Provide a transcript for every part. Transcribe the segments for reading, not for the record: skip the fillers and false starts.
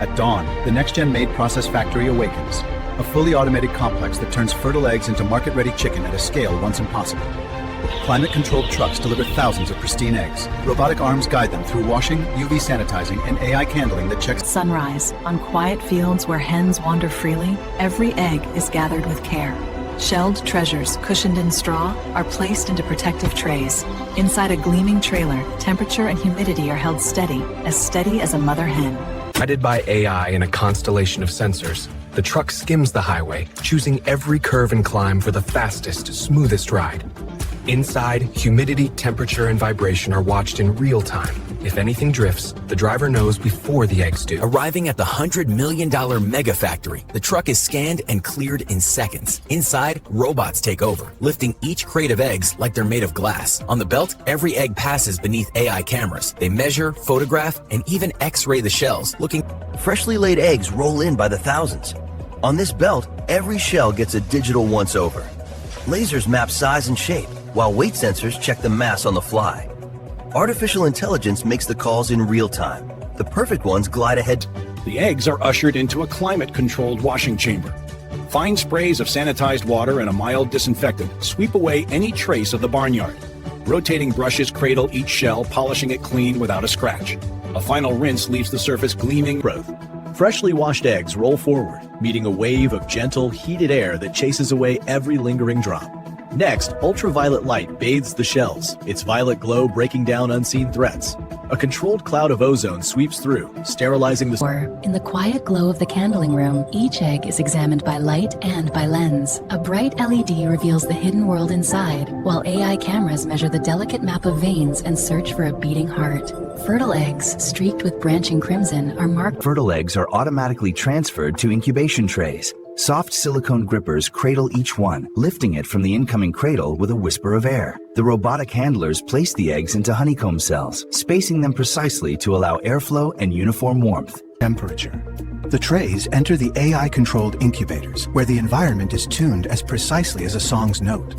At dawn, the Nextgen Made Process factory awakens, a fully automated complex that turns fertile eggs into market-ready chicken at a scale once impossible. Climate-controlled trucks deliver thousands of pristine eggs. Robotic arms guide them through washing, UV sanitizing, and AI candling that checks. Sunrise, on quiet fields where hens wander freely, every egg is gathered with care. Shelled treasures, cushioned in straw, are placed into protective trays. Inside a gleaming trailer, temperature and humidity are held steady as a mother hen. Guided by AI and a constellation of sensors, the truck skims the highway, choosing every curve and climb for the fastest, smoothest ride. Inside, humidity, temperature, and vibration are watched in real time. If anything drifts, the driver knows before the eggs do. Arriving at the $100 million mega factory, the truck is scanned and cleared in seconds. Inside, robots take over, lifting each crate of eggs like they're made of glass. On the belt, every egg passes beneath AI cameras. They measure, photograph, and even X-ray the shells, looking. Freshly laid eggs roll in by the thousands. On this belt, every shell gets a digital once-over. Lasers map size and shape, while weight sensors check the mass on the fly. Artificial intelligence makes the calls in real time. The perfect ones glide ahead. The eggs are ushered into a climate-controlled washing chamber. Fine sprays of sanitized water and a mild disinfectant sweep away any trace of the barnyard. Rotating brushes cradle each shell, polishing it clean without a scratch. A final rinse leaves the surface gleaming. Growth. Freshly washed eggs roll forward, meeting a wave of gentle, heated air that chases away every lingering drop. Next, ultraviolet light bathes the shells, its violet glow breaking down unseen threats. A controlled cloud of ozone sweeps through, sterilizing the... In the quiet glow of the candling room, each egg is examined by light and by lens. A bright LED reveals the hidden world inside, while AI cameras measure the delicate map of veins and search for a beating heart. Fertile eggs, streaked with branching crimson, are marked. Fertile eggs are automatically transferred to incubation trays. Soft silicone grippers cradle each one, lifting it from the incoming cradle with a whisper of air. The robotic handlers place the eggs into honeycomb cells, spacing them precisely to allow airflow and uniform warmth. Temperature. The trays enter the AI-controlled incubators, where the environment is tuned as precisely as a song's note.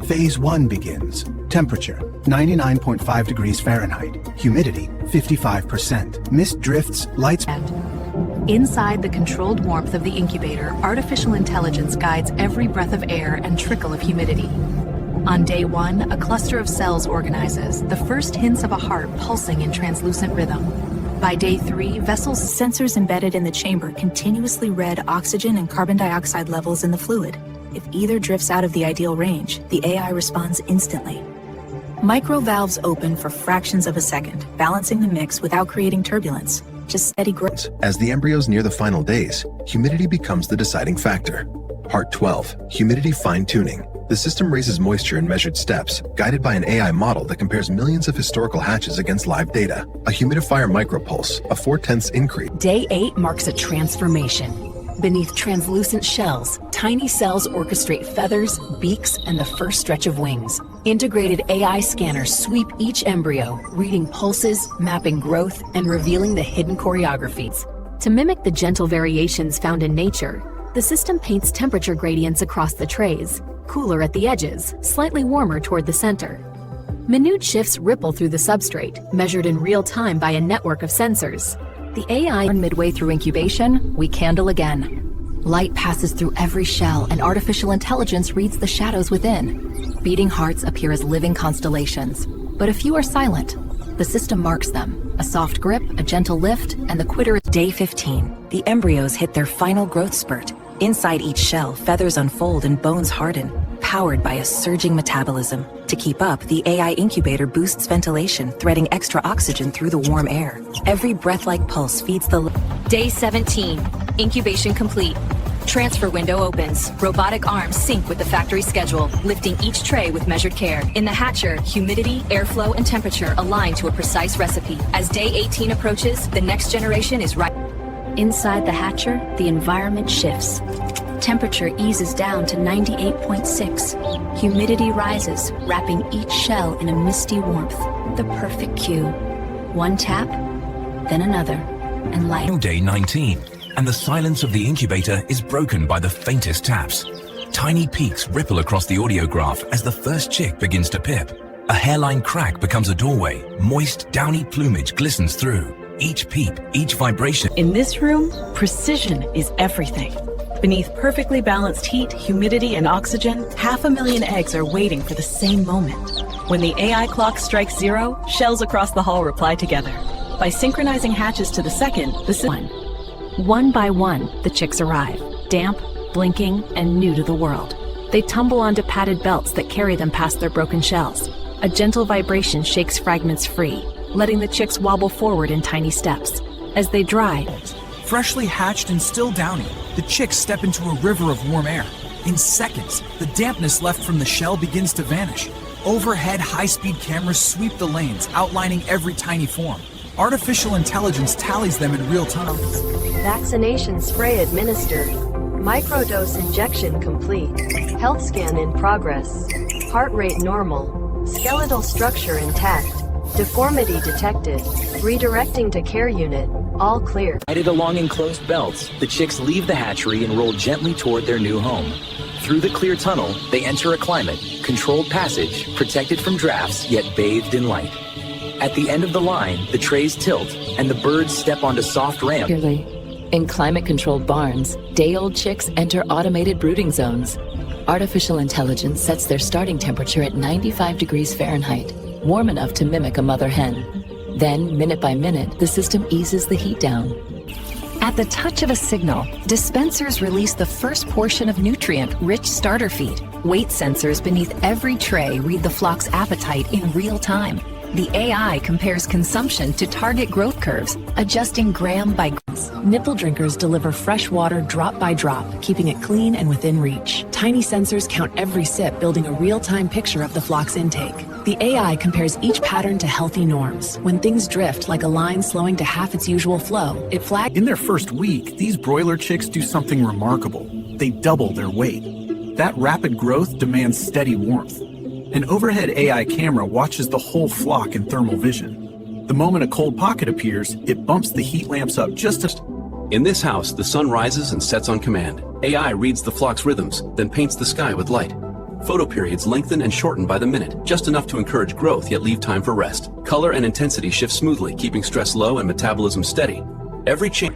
Phase 1 begins. Temperature, 99.5 degrees Fahrenheit. Humidity, 55%. Mist drifts, lights... Inside the controlled warmth of the incubator, artificial intelligence guides every breath of air and trickle of humidity. On day 1, a cluster of cells organizes, the first hints of a heart pulsing in translucent rhythm. By day 3, vessels sensors embedded in the chamber continuously read oxygen and carbon dioxide levels in the fluid. If either drifts out of the ideal range, the AI responds instantly. Microvalves open for fractions of a second, balancing the mix without creating turbulence. Just steady growth. As the embryos near the final days, humidity becomes the deciding factor. Part 12, humidity fine-tuning. The system raises moisture in measured steps, guided by an AI model that compares millions of historical hatches against live data. A humidifier micropulse, a 4/10 increase. Day 8 marks a transformation. Beneath translucent shells, tiny cells orchestrate feathers, beaks, and the first stretch of wings. Integrated AI scanners sweep each embryo, reading pulses, mapping growth, and revealing the hidden choreographies. To mimic the gentle variations found in nature, the system paints temperature gradients across the trays, cooler at the edges, slightly warmer toward the center. Minute shifts ripple through the substrate, measured in real time by a network of sensors. The AI... Midway through incubation, we candle again. Light passes through every shell, and artificial intelligence reads the shadows within. Beating hearts appear as living constellations, but a few are silent. The system marks them. A soft grip, a gentle lift, and the quitter is... Day 15. The embryos hit their final growth spurt. Inside each shell, feathers unfold and bones harden, powered by a surging metabolism. To keep up, the AI incubator boosts ventilation, threading extra oxygen through the warm air. Every breath-like pulse feeds the... Day 17. Incubation complete. Transfer window opens. Robotic arms sync with the factory schedule, lifting each tray with measured care. In the hatcher, humidity, airflow, and temperature align to a precise recipe. As day 18 approaches, the next generation is right. Inside the hatcher, the environment shifts. Temperature eases down to 98.6. Humidity rises, wrapping each shell in a misty warmth. The perfect cue. One tap, then another, and light. Day 19, and the silence of the incubator is broken by the faintest taps. Tiny peaks ripple across the audiograph as the first chick begins to pip. A hairline crack becomes a doorway. Moist, downy plumage glistens through. each peep, each vibration. In this room, precision is everything. Beneath perfectly balanced heat, humidity, and oxygen, 500,000 eggs are waiting for the same moment. When the AI clock strikes 0, shells across the hall reply together. By synchronizing hatches to the second, One by one, the chicks arrive, damp, blinking, and new to the world. They tumble onto padded belts that carry them past their broken shells. A gentle vibration shakes fragments free, letting the chicks wobble forward in tiny steps. As they dry, Freshly hatched and still downy, the chicks step into a river of warm air. In seconds, the dampness left from the shell begins to vanish. Overhead, high-speed cameras sweep the lanes, outlining every tiny form. Artificial intelligence tallies them in real time. Vaccination spray administered. Microdose injection complete. Health scan in progress. Heart rate normal. Skeletal structure intact. Deformity detected. Redirecting to care unit. All clear. Guided along enclosed belts, the chicks leave the hatchery and roll gently toward their new home. Through the clear tunnel, they enter a climate, controlled passage, protected from drafts, yet bathed in light. At the end of the line, the trays tilt, and the birds step onto soft ramps. In climate-controlled barns, day-old chicks enter automated brooding zones. Artificial intelligence sets their starting temperature at 95 degrees Fahrenheit, warm enough to mimic a mother hen. Then, minute by minute, the system eases the heat down. At the touch of a signal, dispensers release the first portion of nutrient-rich starter feed. Weight sensors beneath every tray read the flock's appetite in real time. The AI compares consumption to target growth curves, adjusting gram by gram. Nipple drinkers deliver fresh water drop by drop, keeping it clean and within reach. Tiny sensors count every sip, building a real-time picture of the flock's intake. The AI compares each pattern to healthy norms. When things drift, like a line slowing to half its usual flow, it flags. In their first week, these broiler chicks do something remarkable. They double their weight. That rapid growth demands steady warmth. An overhead AI camera watches the whole flock in thermal vision. The moment a cold pocket appears, it bumps the heat lamps up just as... In this house, the sun rises and sets on command. AI reads the flock's rhythms, then paints the sky with light. Photo periods lengthen and shorten by the minute, just enough to encourage growth yet leave time for rest. Color and intensity shift smoothly, keeping stress low and metabolism steady. Every change...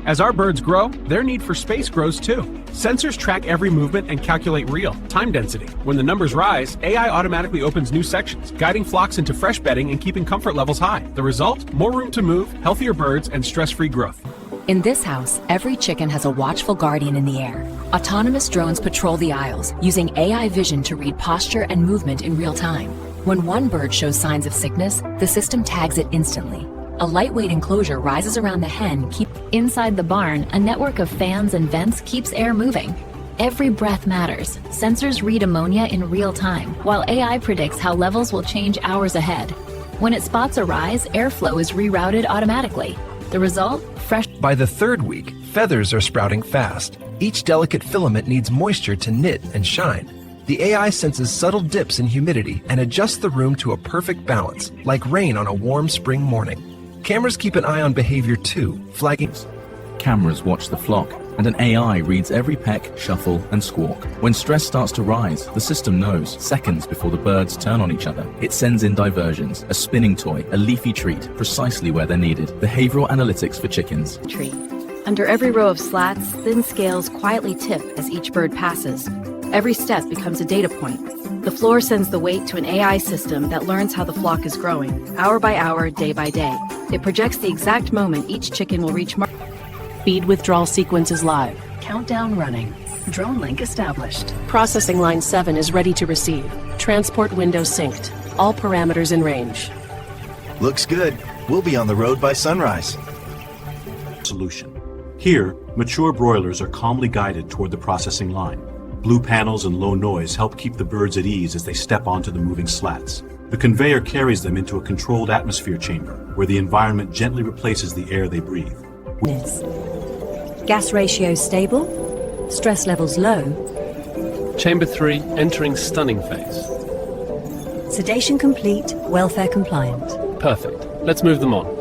As our birds grow, their need for space grows too. Sensors track every movement and calculate real time density. When the numbers rise, AI automatically opens new sections, guiding flocks into fresh bedding and keeping comfort levels high. The result? More room to move, healthier birds, and stress-free growth. In this house, every chicken has a watchful guardian in the air. Autonomous drones patrol the aisles, using AI vision to read posture and movement in real time. When one bird shows signs of sickness, the system tags it instantly. A lightweight enclosure rises around the hen. Inside the barn, a network of fans and vents keeps air moving. Every breath matters. Sensors read ammonia in real time, while AI predicts how levels will change hours ahead. When it spots a rise, airflow is rerouted automatically. The result? Fresh. By the third week, feathers are sprouting fast. Each delicate filament needs moisture to knit and shine. The AI senses subtle dips in humidity and adjusts the room to a perfect balance, like rain on a warm spring morning. Cameras keep an eye on behavior too, flagging. Cameras watch the flock, and an AI reads every peck, shuffle, and squawk. When stress starts to rise, the system knows, seconds before the birds turn on each other. It sends in diversions, a spinning toy, a leafy treat, precisely where they're needed. Behavioral analytics for chickens. Under every row of slats, thin scales quietly tip as each bird passes. Every step becomes a data point. The floor sends the weight to an AI system that learns how the flock is growing, hour by hour, day by day. It projects the exact moment each chicken will reach Feed withdrawal sequence is live. Countdown running. Drone link established. Processing line 7 is ready to receive. Transport window synced. All parameters in range. Looks good. We'll be on the road by sunrise. Solution. Here, mature broilers are calmly guided toward the processing line. Blue panels and low noise help keep the birds at ease as they step onto the moving slats. The conveyor carries them into a controlled atmosphere chamber, where the environment gently replaces the air they breathe. Gas ratio stable. Stress levels low. Chamber 3 entering stunning phase. Sedation complete. Welfare compliant. Perfect. Let's move them on.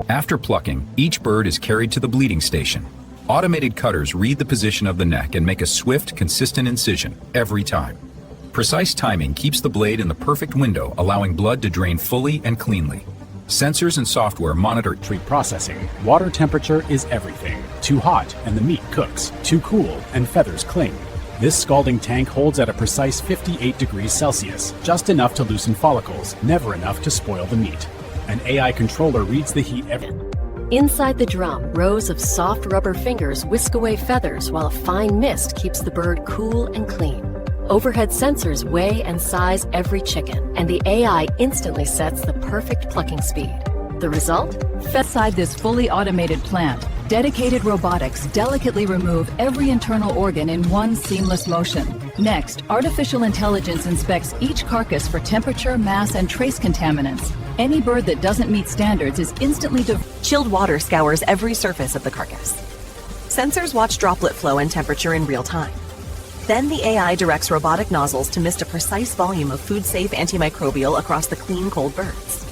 After plucking, each bird is carried to the bleeding station. Automated cutters read the position of the neck and make a swift, consistent incision every time. Precise timing keeps the blade in the perfect window, allowing blood to drain fully and cleanly. Sensors and software monitor processing. Water temperature is everything. Too hot and the meat cooks. Too cool and feathers cling. This scalding tank holds at a precise 58 degrees Celsius, just enough to loosen follicles, never enough to spoil the meat. An AI controller reads the heat Inside the drum, rows of soft rubber fingers whisk away feathers while a fine mist keeps the bird cool and clean. Overhead sensors weigh and size every chicken, and the AI instantly sets the perfect plucking speed. The result? Inside this fully automated plant, dedicated robotics delicately remove every internal organ in one seamless motion. Next, artificial intelligence inspects each carcass for temperature, mass, and trace contaminants. Any bird that doesn't meet standards is instantly Chilled water scours every surface of the carcass. Sensors watch droplet flow and temperature in real time. Then the AI directs robotic nozzles to mist a precise volume of food-safe antimicrobial across the clean, cold birds.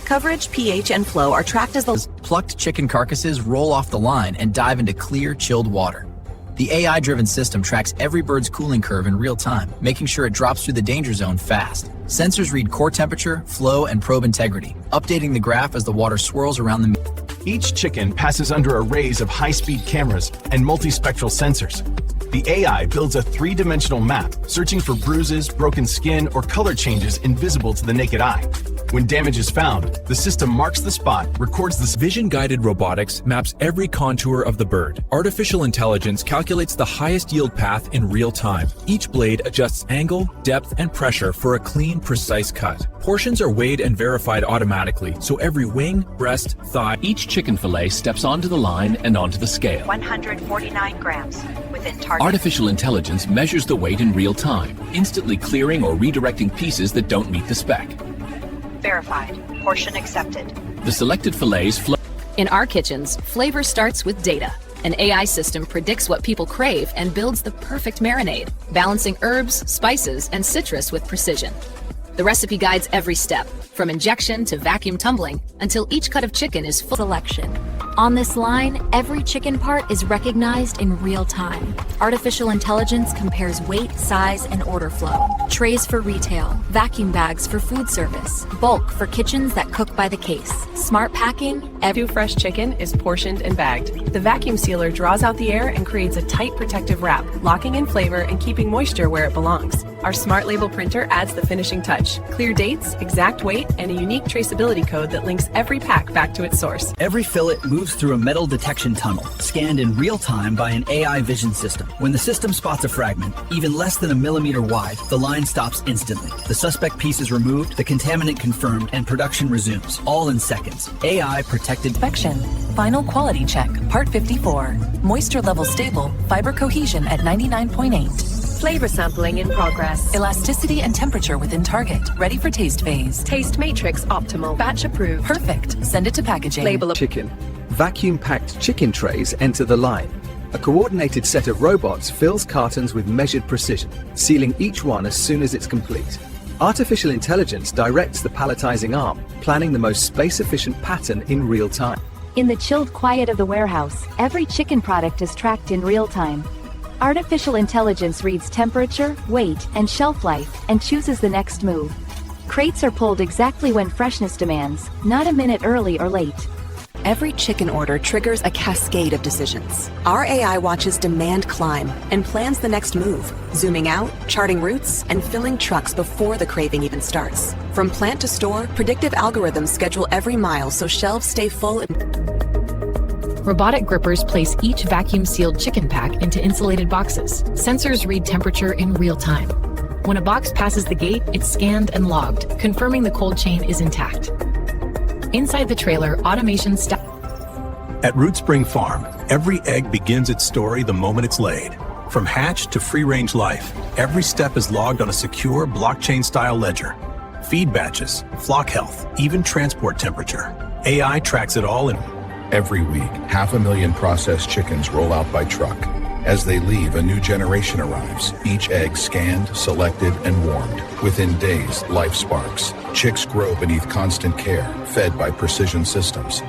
Coverage, pH, and flow are tracked as the plucked chicken carcasses roll off the line and dive into clear, chilled water. The AI-driven system tracks every bird's cooling curve in real time, making sure it drops through the danger zone fast. Sensors read core temperature, flow, and probe integrity, updating the graph as the water swirls around the meat. Each chicken passes under arrays of high-speed cameras and multispectral sensors. The AI builds a three-dimensional map, searching for bruises, broken skin, or color changes invisible to the naked eye. When damage is found, the system marks the spot, records the Vision-guided robotics maps every contour of the bird. Artificial intelligence calculates the highest yield path in real time. Each blade adjusts angle, depth, and pressure for a clean, precise cut. Portions are weighed and verified automatically, so every wing, breast, thigh. Each chicken fillet steps onto the line and onto the scale. 149 grams within target. Artificial intelligence measures the weight in real time, instantly clearing or redirecting pieces that don't meet the spec. Verified. Portion accepted. The selected fillets flow. In our kitchens, flavor starts with data. An AI system predicts what people crave and builds the perfect marinade, balancing herbs, spices, and citrus with precision. The recipe guides every step, from injection to vacuum tumbling, until each cut of chicken is full selection. On this line, every chicken part is recognized in real time. Artificial intelligence compares weight, size, and order flow. Trays for retail, vacuum bags for food service, bulk for kitchens that cook by the case. Smart packing, every fresh chicken is portioned and bagged. The vacuum sealer draws out the air and creates a tight protective wrap, locking in flavor and keeping moisture where it belongs. Our smart label printer adds the finishing touch. Clear dates, exact weight, and a unique traceability code that links every pack back to its source. Every fillet moves through a metal detection tunnel, scanned in real time by an AI vision system. When the system spots a fragment, even less than a millimeter wide, the line stops instantly. The suspect piece is removed, the contaminant confirmed, and production resumes, all in seconds. AI protected. Inspection. Final quality check. Part 54. Moisture level stable. Fiber cohesion at 99.8. Flavor sampling in progress. Elasticity and temperature within target. Ready for taste phase. Taste matrix optimal. Batch approved. Perfect. Send it to packaging. Label chicken. Vacuum-packed chicken trays enter the line. A coordinated set of robots fills cartons with measured precision, sealing each one as soon as it's complete. Artificial intelligence directs the palletizing arm, planning the most space-efficient pattern in real time. In the chilled quiet of the warehouse, every chicken product is tracked in real time. Artificial intelligence reads temperature, weight, and shelf life, and chooses the next move. Crates are pulled exactly when freshness demands, not a minute early or late. Every chicken order triggers a cascade of decisions. Our AI watches demand climb and plans the next move, zooming out, charting routes, and filling trucks before the craving even starts. From plant to store, predictive algorithms schedule every mile so shelves stay full. Robotic grippers place each vacuum-sealed chicken pack into insulated boxes. Sensors read temperature in real time. When a box passes the gate, it's scanned and logged, confirming the cold chain is intact. Inside the trailer, automation At Root Spring Farm, every egg begins its story the moment it's laid. From hatch to free-range life, every step is logged on a secure blockchain-style ledger. Feed batches, flock health, even transport temperature. AI tracks it all in. Every week, 500,000 processed chickens roll out by truck. As they leave, a new generation arrives, each egg scanned, selected, and warmed. Within days, life sparks. Chicks grow beneath constant care, fed by precision systems.